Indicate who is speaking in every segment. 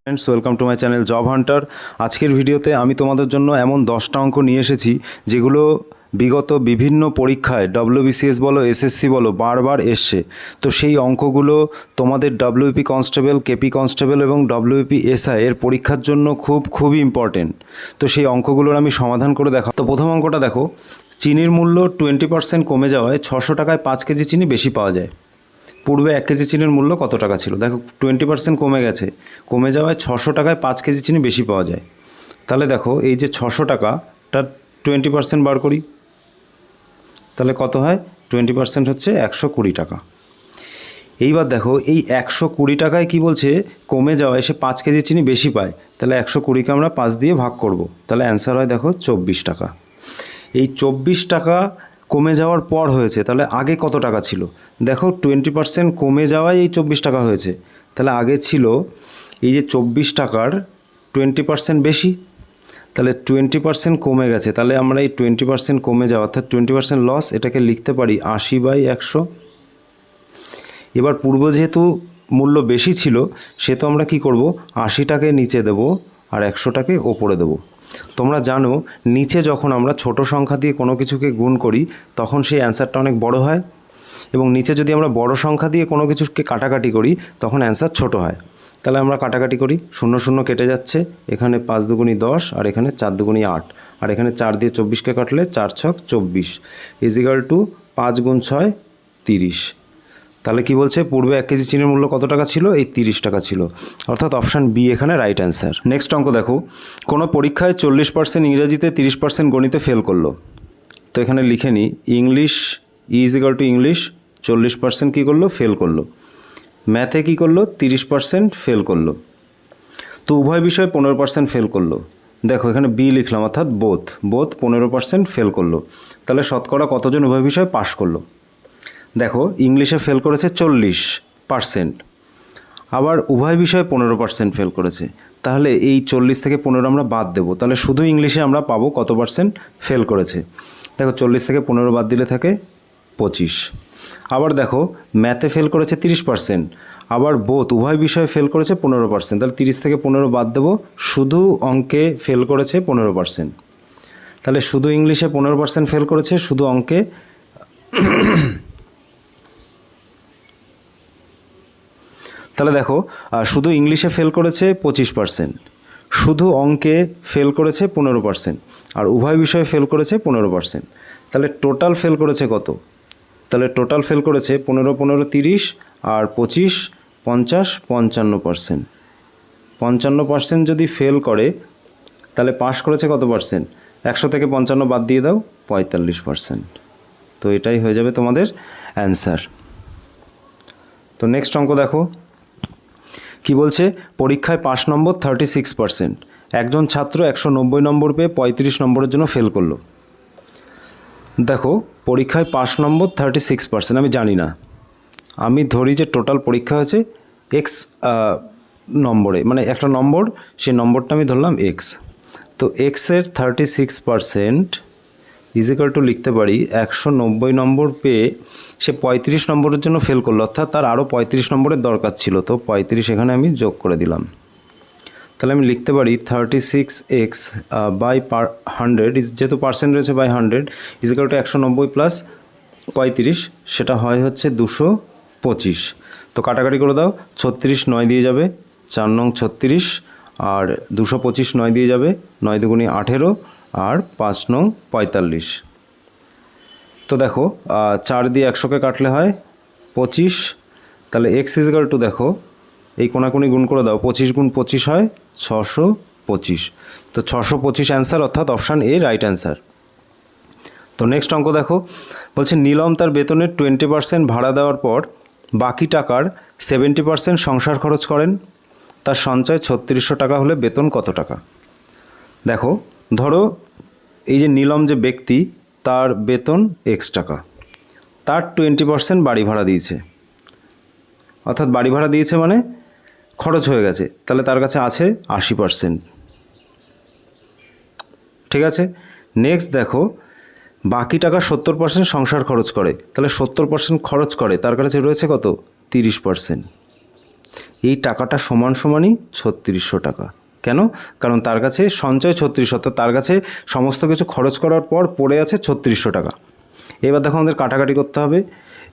Speaker 1: Friends, welcome to my channel job Hunter. আজকের ভিডিওতে আমি তোমাদের জন্য এমন 10টা অঙ্ক নিয়ে এসেছি যেগুলো বিগত বিভিন্ন পরীক্ষায় WBCS বলো SSC বলো বারবার এসছে। তো সেই অঙ্কগুলো তোমাদের WP কনস্টেবল, KP কনস্টেবল এবং WP SI এর পরীক্ষার জন্য খুবই ইম্পর্টেন্ট। তো সেই অঙ্কগুলোর আমি সমাধান করে দেখাবো। তো প্রথম অঙ্কটা দেখো, চিনির মূল্য 20% কমে যাওয়ায় 600 টাকায় 5 কেজি চিনি বেশি পাওয়া যায়। পূর্বে 1 কেজি চিনির মূল্য কত টাকা ছিল? দেখো 20% কমে গেছে, কমে যাওয়ায় 600 টাকায় 5 কেজি চিনি বেশি পাওয়া যায়। তাহলে দেখো এই যে 600 টাকাটার 20% বার করি, তাহলে কত হয়? 20% হচ্ছে 120 টাকা। এইবার দেখো এই 120 টাকায় কি বলছে, কমে যাওয়ায় সে 5 কেজি চিনি বেশি পায়। তাহলে 120কে আমরা 5 দিয়ে ভাগ করব, তাহলে অ্যান্সার হয় দেখো 24 টাকা। এই 24 টাকা কমে যাওয়ার পর হয়েছে, তাহলে আগে কত টাকা ছিল? দেখো 20% কমে যাওয়ায় এই 24 টাকা হয়েছে। তাহলে আগে ছিল এই যে 24 টাকার 20% বেশি, তাহলে 20% কমে গেছে। তাহলে আমরা এই 20% কমে যাওয়া অর্থাৎ 20% লস, এটাকে লিখতে পারি 80/100। এবার পূর্ব যেহেতু মূল্য বেশি ছিল, সে তো আমরা কি করব, 80টাকে নিচে দেব আর 100টাকে ওপরে দেব। তোমরা জানো নিচে যখন আমরা ছোট সংখ্যা দিয়ে কোনো কিছুকে গুণ করি তখন সেই অ্যান্সারটা অনেক বড় হয়, এবং নিচে যদি আমরা বড় সংখ্যা দিয়ে কোনো কিছুকে কাটাকাটি করি তখন অ্যান্সার ছোট হয়। তাহলে আমরা কাটাকাটি করি, 0 0 কেটে যাচ্ছে, এখানে 5 দুগুণি 10 আর এখানে 4 দুগুণি 8, আর এখানে 4 দিয়ে 24কে কাটলে 4 ছক 24 ইজিক্যাল টু 5 গুণ 6 30। তাহলে কি বলছে, পূর্বে 1 কেজি চিনির মূল্য কত টাকা ছিল? এই 30 টাকা ছিল, অর্থাৎ অপশান বি এখানে রাইট অ্যান্সার। নেক্সট অঙ্ক দেখো, কোনো পরীক্ষায় 40% ইংরেজিতে 30% গণিতে ফেল করলো। তো এখানে লিখে নিই, ইংলিশ ইজিক্যাল টু ইংলিশ 40% কী করলো? ফেল করলো। ম্যাথে কী করলো? 30% ফেল করলো। তো উভয় বিষয়ে 15% ফেল করলো। দেখো এখানে বি লিখলাম, অর্থাৎ বোথ 15% ফেল করলো। তাহলে শতকরা কতজন উভয় বিষয়ে পাশ করলো? দেখো ইংলিশে ফেল করেছে 40%, আবার উভয় বিষয়ে 15% ফেল করেছে। তাহলে এই 40 থেকে 15 আমরা বাদ দেবো, তাহলে শুধু ইংলিশে আমরা পাবো কত পার্সেন্ট ফেল করেছে। দেখো 40 থেকে 15 বাদ দিলে থাকে 25। আবার দেখো ম্যাথে ফেল করেছে 30%, আবার বোথ উভয় বিষয়ে ফেল করেছে 15%, তাহলে 30 থেকে 15 বাদ দেবো, শুধু অঙ্কে ফেল করেছে 15%। তাহলে শুধু ইংলিশে 15% ফেল করেছে, শুধু অঙ্কে তাহলে দেখো শুধু ইংলিশে ফেল করেছে 25%, শুধু অঙ্কে ফেল করেছে 15%, আর উভয় বিষয়ে ফেল করেছে 15%। তাহলে টোটাল ফেল করেছে কত? তাহলে টোটাল ফেল করেছে 15 15 30 আর 25 50 55%। 55% যদি ফেল করে তাহলে পাস করেছে কত পার্সেন্ট? 100 থেকে 55 বাদ দিয়ে দাও, 45%। তো এটাই হয়ে যাবে তোমাদের অ্যান্সার। তো নেক্সট অঙ্ক দেখো, কি বলছে, পরীক্ষায় পাস নম্বর 36%, একজন ছাত্র 190 নম্বর পেয়ে 35 নম্বরের জন্য ফেল করলো। দেখো পরীক্ষায় পাস নম্বর 36%, আমি জানি না, আমি ধরি যে টোটাল পরীক্ষা হয়েছে এক্স নম্বরে, মানে একটা নম্বর, সেই নম্বরটা আমি ধরলাম এক্স। তো এক্সের 36% ইজিক্যাল টু লিখতে পারি 190 নম্বর পেয়ে সে 35 নম্বরের জন্য ফেল করলো, অর্থাৎ তার আরও 35 নম্বরের দরকার ছিল। তো 35 এখানে আমি যোগ করে দিলাম। তাহলে আমি লিখতে পারি 36x বাই 100 যেহেতু পার্সেন্ট রয়েছে বাই 100 ইজিক্যাল টু 190 প্লাস 35, সেটা হয় হচ্ছে 225। তো কাটাকাটি করে দাও, 36 9 দিয়ে যাবে, 4 নং 36, আর 225 9 দিয়ে যাবে, 9 দুগুণি 18, আর 5 নং 45। তো দেখো 4 দিয়ে 100কে কাটলে হয় 25। তাহলে এক্স ইজিক্যাল টু দেখো এই কোনাকুনি গুণ করে দাও, 25 গুণ 25 হয় 625। তো 625 অ্যান্সার, অর্থাৎ অপশান এ রাইট অ্যান্সার। তো নেক্সট অঙ্ক দেখো, বলছে নীলম তার বেতনের 20% ভাড়া দেওয়ার পর বাকি টাকার 70% সংসার খরচ করেন। তার সঞ্চয় 3600 টাকা হলে বেতন কত টাকা? দেখো ধরো এই যে নীলম যে ব্যক্তি, তার বেতন এক্স টাকা, তার 20% বাড়ি ভাড়া দিয়েছে, অর্থাৎ বাড়ি ভাড়া দিয়েছে মানে খরচ হয়ে গেছে, তাহলে তার কাছে আছে 80%। ঠিক আছে, নেক্সট দেখো বাকি টাকা 70% সংসার খরচ করে, তাহলে 70% খরচ করে, তার কাছে রয়েছে কত? 30%। এই টাকাটা সমানই 3600 টাকা। কেন? কারণ তার কাছে সঞ্চয় 3600, অর্থাৎ তার কাছে সমস্ত কিছু খরচ করার পর পড়ে আছে 3600 টাকা। এবার দেখো আমাদের কাটাকাটি করতে হবে।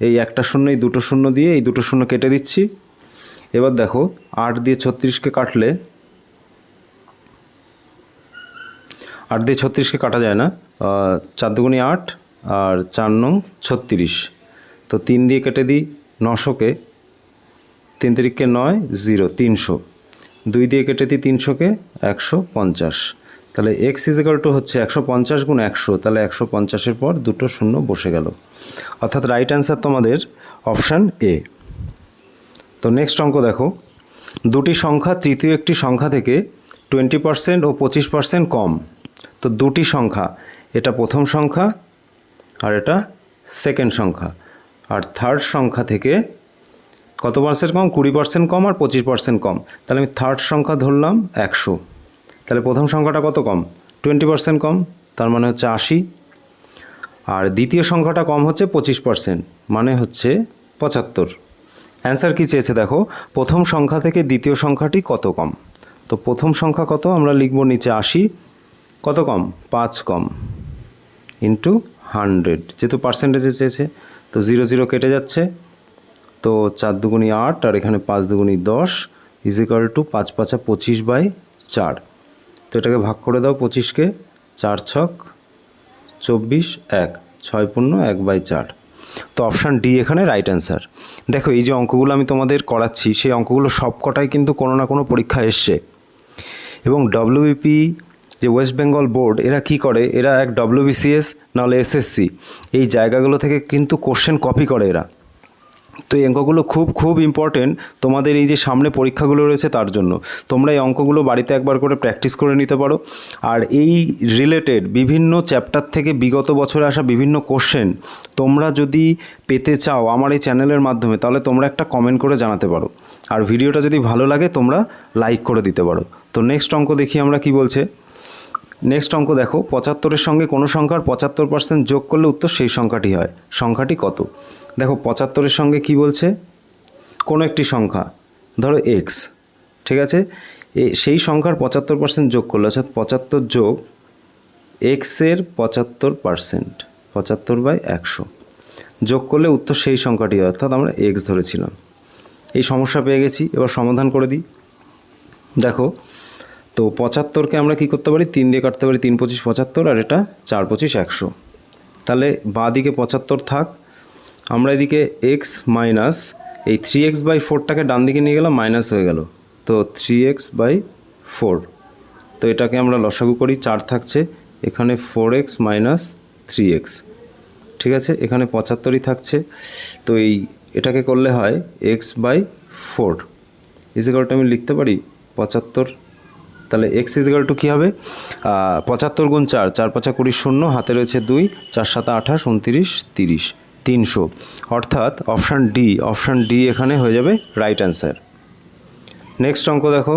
Speaker 1: এই একটা শূন্য এই দুটো শূন্য দিয়ে এই দুটো শূন্য কেটে দিচ্ছি। এবার দেখো 8 দিয়ে 36কে কাটলে 8 দিয়ে 36কে কাটা যায় না, 4 দুগুণে 8 আর 4 নং 36, তো 3 দিয়ে কেটে দিই 900কে, 3 তিরিকে 9, 0, 300, 2 দিয়ে কেটে দিই 300কে, 150। তাহলে এক্স ইজিক্যাল টু হচ্ছে 150 গুণ 100, তাহলে 150-এর পর দুটো শূন্য বসে গেল, অর্থাৎ রাইট অ্যান্সার তোমাদের অপশান এ। তো নেক্সট অঙ্ক দেখো, দুটি সংখ্যা তৃতীয় একটি সংখ্যা থেকে 20% ও 25% কম। তো দুটি সংখ্যা, এটা প্রথম সংখ্যা আর এটা সেকেন্ড সংখ্যা, আর থার্ড সংখ্যা থেকে কত পার্সেন্ট কম? 20% কম আর 25% কম। তাহলে আমি থার্ড সংখ্যা ধরলাম 100, তাহলে প্রথম সংখ্যাটা কত কম? 20% কম, তার মানে হচ্ছে 80। আর দ্বিতীয় সংখ্যাটা কম হচ্ছে 25%, মানে হচ্ছে 75। অ্যান্সার কী চেয়েছে দেখো, প্রথম সংখ্যা থেকে দ্বিতীয় সংখ্যাটি কত কম। তো প্রথম সংখ্যা কত? আমরা লিখব নিচে 80, কত কম? 5 কম, ইন্টু 100, যেহেতু পার্সেন্টেজে চেয়েছে তো 0 0 কেটে যাচ্ছে, তো 4 দুগুণি 8 আর এখানে 5 দুগুণি 10 ইজিক্যাল টু 5 5 25/4। তো এটাকে ভাগ করে দাও 25কে, 4 ছক 24, 1 6 পূর্ণ 1/4। তো অপশান ডি এখানে রাইট অ্যান্সার। দেখো এই যে অঙ্কগুলো আমি তোমাদের করাচ্ছি, সেই অঙ্কগুলো সবকটাই কিন্তু কোনো না কোনো পরীক্ষা এসছে। এবং ডব্লিউবিপি যে ওয়েস্ট বেঙ্গল বোর্ড, এরা কি করে, এরা এক ডব্লিউবিসিএস নাহলে এসএসসি এই জায়গাগুলো থেকে কিন্তু কোশ্চেন কপি করে এরা। তো এই অঙ্কগুলো খুব ইম্পর্টেন্ট তোমাদের এই যে সামনে পরীক্ষাগুলো রয়েছে তার জন্য। তোমরা এই অঙ্কগুলো বাড়িতে একবার করে প্র্যাকটিস করে নিতে পারো। আর এই রিলেটেড বিভিন্ন চ্যাপ্টার থেকে বিগত বছরে আসা বিভিন্ন কোশ্চেন তোমরা যদি পেতে চাও আমার এই চ্যানেলের মাধ্যমে, তাহলে তোমরা একটা কমেন্ট করে জানাতে পারো। আর ভিডিওটা যদি ভালো লাগে তোমরা লাইক করে দিতে পারো। তো নেক্সট অঙ্ক দেখি আমরা কি বলছে। নেক্সট অঙ্ক দেখো, 75-এর সঙ্গে কোনো সংখ্যার 75% যোগ করলে উত্তর সেই সংখ্যাটি হয়। সংখ্যাটি কত? দেখো 75-এর সঙ্গে কি বলছে, কোনো একটি সংখ্যা ধরো এক্স, ঠিক আছে, সেই সংখ্যার 75% যোগ করলে, অর্থাৎ 75 যোগ এক্সের 75%, 75/100 যোগ করলে উত্তর সেই সংখ্যাটি হয়, অর্থাৎ আমরা এক্স ধরেছিলাম। এই সমস্যা পেয়ে গেছি, এবার সমাধান করে দিই। দেখো তো 75কে আমরা কি করতে পারি, 3 দিয়ে কাটতে পারি, 3 25 75, আর এটা 4 25 100। তাহলে বাঁ দিকে 75 থাক, আমরা এদিকে এক্স মাইনাস এই 3x/4টাকে ডান দিকে নিয়ে গেলাম, মাইনাস হয়ে গেল, তো 3x/4। তো এটাকে আমরা লসাগু করি, 4 থাকছে, এখানে 4x মাইনাস 3x, ঠিক আছে, এখানে 75ই থাকছে। তো এটাকে করলে হয় x/4 ইজিক্যাল টু আমি লিখতে পারি 75। তাহলে এক্স ইজিক্যাল টু কী হবে, 75 গুণ 4, 4 5 20 শূন্য, হাতে রয়েছে 2, 4 7 28 29 30, 300, অর্থাৎ অপশান ডি এখানে হয়ে যাবে রাইট অ্যান্সার। নেক্সট অঙ্ক দেখো,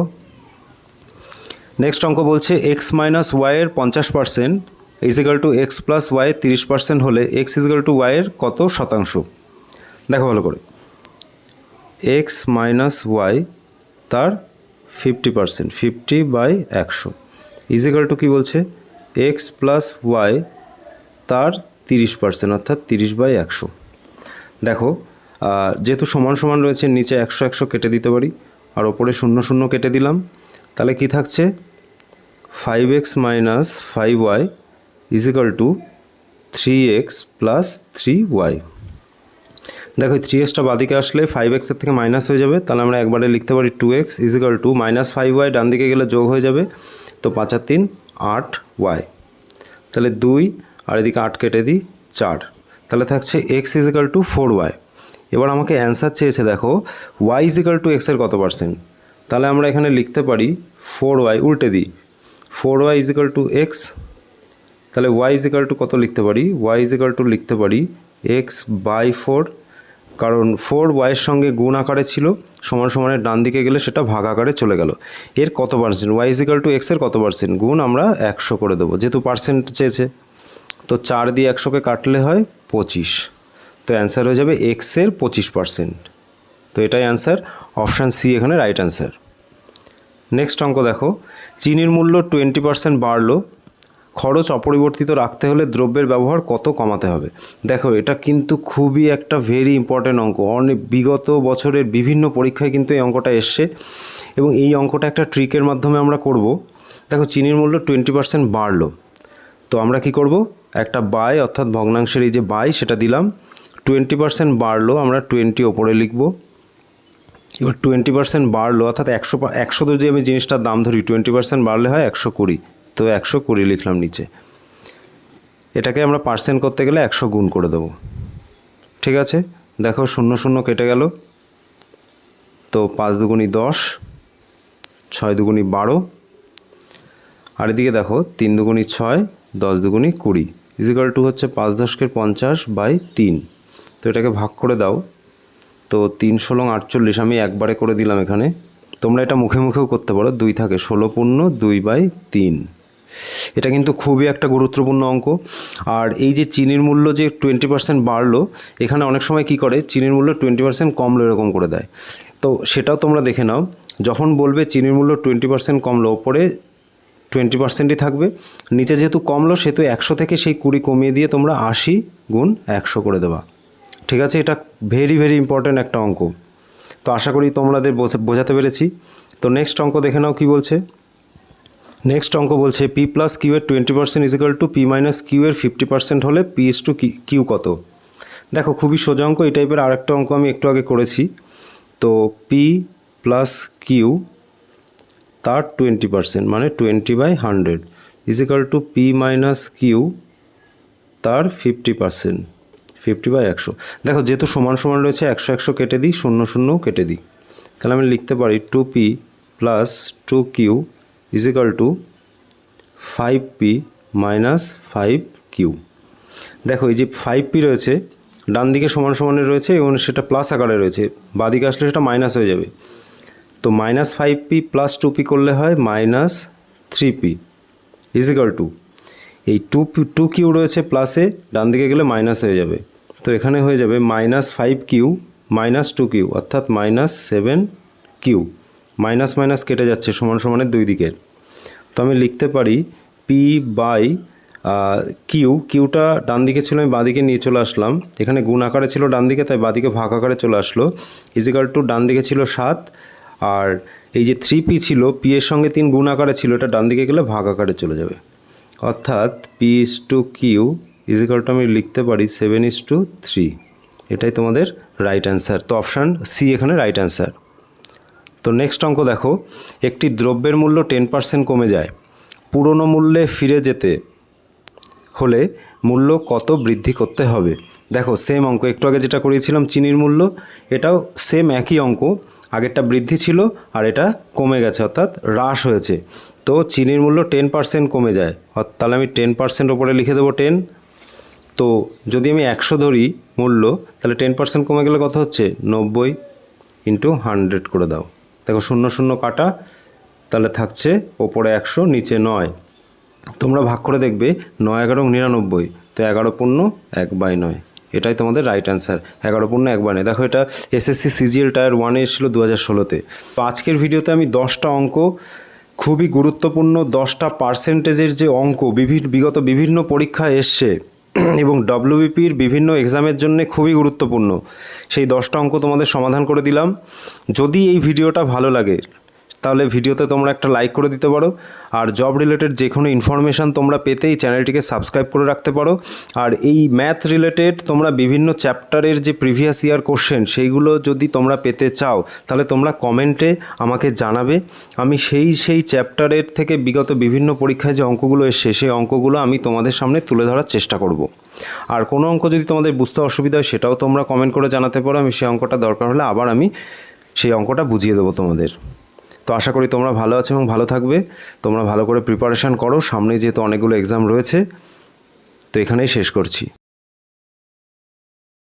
Speaker 1: নেক্সট অঙ্ক বলছে এক্স মাইনাস ওয়াইয়ের 50% ইজিক্যাল টু এক্স প্লাস ওয়াইয়ের 30% হলে এক্স ইজিক্যাল টু ওয়াইয়ের কত শতাংশ। দেখো ভালো করে, এক্স মাইনাস ওয়াই তার 50%, 50/100 ইজিক্যাল টু কী বলছে, এক্স প্লাস ওয়াই তার 30%, অর্থাৎ 30/100। দেখো যেহেতু সমান সমান রয়েছে, নিচে 100 100 কেটে দিতে পারি, আর ওপরে 0 0 কেটে দিলাম, তাহলে কি থাকছে, 5x minus 5y is equal two 3x plus 3y। দেখো 3xটা বাদিকে আসলে 5xের থেকে মাইনাস হয়ে যাবে, তাহলে আমরা একবারে লিখতে পারি 2x is equal two minus 5y, ডান দিকে গেলে যোগ হয়ে যাবে, তো 5 আর 3 8y, তাহলে 2 আর এদিকে 8 কেটে দিই 4, তাহলে থাকছে x ইজিক্যাল টু 4y। এবার আমাকে অ্যান্সার চেয়েছে, দেখো y ইজিক্যাল টু এক্সের কত পার্সেন্ট, তাহলে আমরা এখানে লিখতে পারি 4y, উল্টে দিই 4y ইজিক্যাল টু এক্স, তাহলে y ইজিক্যাল টু কত লিখতে পারি, y ইজিক্যাল টু লিখতে পারি x/4, কারণ 4y-এর সঙ্গে গুণ আকারে ছিল, সমান সমানের ডান দিকে গেলে সেটা ভাগ আকারে চলে গেল। এর কত পার্সেন্ট, y ইজিক্যাল টু এক্সের কত পার্সেন্ট, গুণ আমরা 100 করে দেবো, যেহেতু পার্সেন্ট চেয়েছে। তো 4 দিয়ে 100কে কাটলে হয় 25, তো অ্যান্সার হয়ে যাবে এক্সের 25%। তো এটাই অ্যান্সার, অপশান সি এখানে রাইট অ্যান্সার। নেক্সট অঙ্ক দেখো, চিনির মূল্য 20% বাড়লো, খরচ অপরিবর্তিত রাখতে হলে দ্রব্যের ব্যবহার কত কমাতে হবে। দেখো এটা কিন্তু খুবই একটা ভেরি ইম্পর্ট্যান্ট অঙ্ক, অনেক বিগত বছরের বিভিন্ন পরীক্ষায় কিন্তু এই অঙ্কটা এসছে এবং এই অঙ্কটা একটা ট্রিকের মাধ্যমে আমরা করব। দেখো চিনির মূল্য 20% বাড়লো, তো আমরা কি করব, একটা বাই অর্থাৎ ভগ্নাংশের এই যে বাই সেটা দিলাম, 20% বাড়লো আমরা 20 ওপরে লিখব। এবার 20% বাড়লো অর্থাৎ 100 যদি আমি জিনিসটার দাম ধরি, 20% বাড়লে হয় 120, তো 120 লিখলাম নিচে। এটাকে আমরা পার্সেন্ট করতে গেলে 100 গুণ করে দেবো, ঠিক আছে। দেখো 0 0 কেটে গেল, তো 5 দুগুণি 10, 6 দুগুণি 12, আর এদিকে দেখো 3 দুগুণি 6, 10 দুগুণি 20 ইজিক্যাল টু হচ্ছে 5 10 50/3। তো এটাকে ভাগ করে দাও, তো 3 16 48, আমি একবারে করে দিলাম এখানে, তোমরা এটা মুখে মুখেও করতে পারো, 2 থাকে 16 পূর্ণ 2/3। এটা কিন্তু খুবই একটা গুরুত্বপূর্ণ অঙ্ক। আর এই যে চিনির মূল্য যে 20% বাড়লো, এখানে অনেক সময় কি করে চিনির মূল্য 20% কমলো এরকম করে দেয়, তো সেটাও তোমরা দেখে নাও। যখন বলবে চিনির মূল্য 20% কমলো, ওপরে 20%ই থাকবে, নিচে যেহেতু কমলো সেহেতু 100 থেকে সেই 20 কমিয়ে দিয়ে তোমরা 80 গুণ 100 করে দেবা, ঠিক আছে। এটা ভেরি ভেরি ইম্পর্ট্যান্ট একটা অঙ্ক, তো আশা করি তোমাদের বোঝাতে পেরেছি। তো নেক্সট অঙ্ক দেখে নাও কি বলছে। নেক্সট অঙ্ক বলছে পি প্লাস কিউ এর 20% equal to p minus q এর 50% হলে পি ইস টু কিউ কত। দেখো খুবই সোজা অঙ্ক, এই টাইপের আরেকটা অঙ্ক আমি একটু আগে করেছি। তো পি প্লাস কিউ তার 20% মানে 20/100 equal to p minus q তার 50%, 50/100। দেখো যেহেতু সমান সমান রয়েছে 100 100 কেটে দিই, 0 0 কেটে দিই, তাহলে আমি লিখতে পারি 2p plus 2q is equal two 5p minus 5q। দেখো এই যে 5p রয়েছে ডান দিকে সমান সমানে রয়েছে এবং সেটা প্লাস আকারে রয়েছে, বাদিকে আসলে সেটা মাইনাস হয়ে যাবে। তো মাইনাস 5p প্লাস 2p করলে হয় মাইনাস 3p ইজিক্যাল টু এই 2q রয়েছে প্লাসে, ডান দিকে গেলে মাইনাস হয়ে যাবে, তো এখানে হয়ে যাবে মাইনাস 5q মাইনাস 2q অর্থাৎ মাইনাস 7q। মাইনাস মাইনাস কেটে যাচ্ছে সমান সমানের দুই দিকের, তো আমি লিখতে পারি পি বাই কিউটা ডান দিকে ছিল, আমি বাঁদিকে নিয়ে চলে আসলাম, এখানে গুণ আকারে ছিল ডান দিকে তাই বাঁদিকে ভাগ আকারে চলে আসলো, ইজিক্যাল টু ডান দিকে ছিল 7, আর এই যে 3p ছিল পি এর সঙ্গে 3 গুণ আকারে ছিল, এটা ডান দিকে গেলে ভাগ আকারে চলে যাবে, অর্থাৎ p is to q equal to আমি লিখতে পারি 7:3। এটাই তোমাদের রাইট অ্যান্সার, তো অপশান সি এখানে রাইট অ্যান্সার। তো নেক্সট অঙ্ক দেখো, একটি দ্রব্যের মূল্য 10% কমে যায়, পুরনো মূল্যে ফিরে যেতে হলে মূল্য কত বৃদ্ধি করতে হবে। দেখো সেম অঙ্ক, একটু আগে যেটা করিয়েছিলাম চিনির মূল্য, এটাও সেম একই অঙ্ক, আগেরটা বৃদ্ধি ছিল আর এটা কমে গেছে অর্থাৎ হ্রাস হয়েছে। তো চিনির মূল্য 10% কমে যায়, তাহলে আমি 10% ওপরে লিখে দেবো 10। তো যদি আমি 100 ধরি মূল্য, তাহলে 10% কমে গেলে কত হচ্ছে 90 ইন্টু 100 করে দাও। দেখো 0 0 কাটা, তাহলে থাকছে ওপরে 100 নিচে 9, তোমরা ভাগ করে দেখবে 9 11 99, তো 11 পূর্ণ 1/9, এটাই তোমাদের রাইট অ্যান্সার, 11 পূর্ণ 1/9। দেখো এটা এসএসসি সিজিএল টায়ার 1-এ এসেছিলো 2016-তে। তো আজকের ভিডিওতে আমি 10টা অঙ্ক, খুবই গুরুত্বপূর্ণ 10টা পার্সেন্টেজের যে অঙ্ক বিগত বিভিন্ন পরীক্ষায় এসছে এবং ডব্লিউবিপির বিভিন্ন এক্সামের জন্য খুবই গুরুত্বপূর্ণ, সেই 10টা অঙ্ক তোমাদের সমাধান করে দিলাম। যদি এই ভিডিওটা ভালো লাগে তাহলে ভিডিওতে তোমরা একটা লাইক করে দিতে পারো, আর জব রিলেটেড যে কোনো ইনফরমেশান তোমরা পেতে এই চ্যানেলটিকে সাবস্ক্রাইব করে রাখতে পারো। আর এই ম্যাথ রিলেটেড তোমরা বিভিন্ন চ্যাপ্টারের যে প্রিভিয়াস ইয়ার কোশ্চেন সেইগুলো যদি তোমরা পেতে চাও তাহলে তোমরা কমেন্টে আমাকে জানাবে, আমি সেই চ্যাপ্টারের থেকে বিগত বিভিন্ন পরীক্ষায় যে অঙ্কগুলো এসছে সেই অঙ্কগুলো আমি তোমাদের সামনে তুলে ধরার চেষ্টা করব। আর কোনো অঙ্ক যদি তোমাদের বুঝতে অসুবিধা হয় সেটাও তোমরা কমেন্ট করে জানাতে পারো, আমি সেই অঙ্কটা দরকার হলে আবার আমি সেই অঙ্কটা বুঝিয়ে দেবো তোমাদের। তো আশা করি তোমরা ভালো আছো এবং ভালো থাকবে, তোমরা ভালো করে প্রিপারেশান করো, সামনে যেহেতু অনেকগুলো এক্সাম রয়েছে। তো এখানেই শেষ করছি।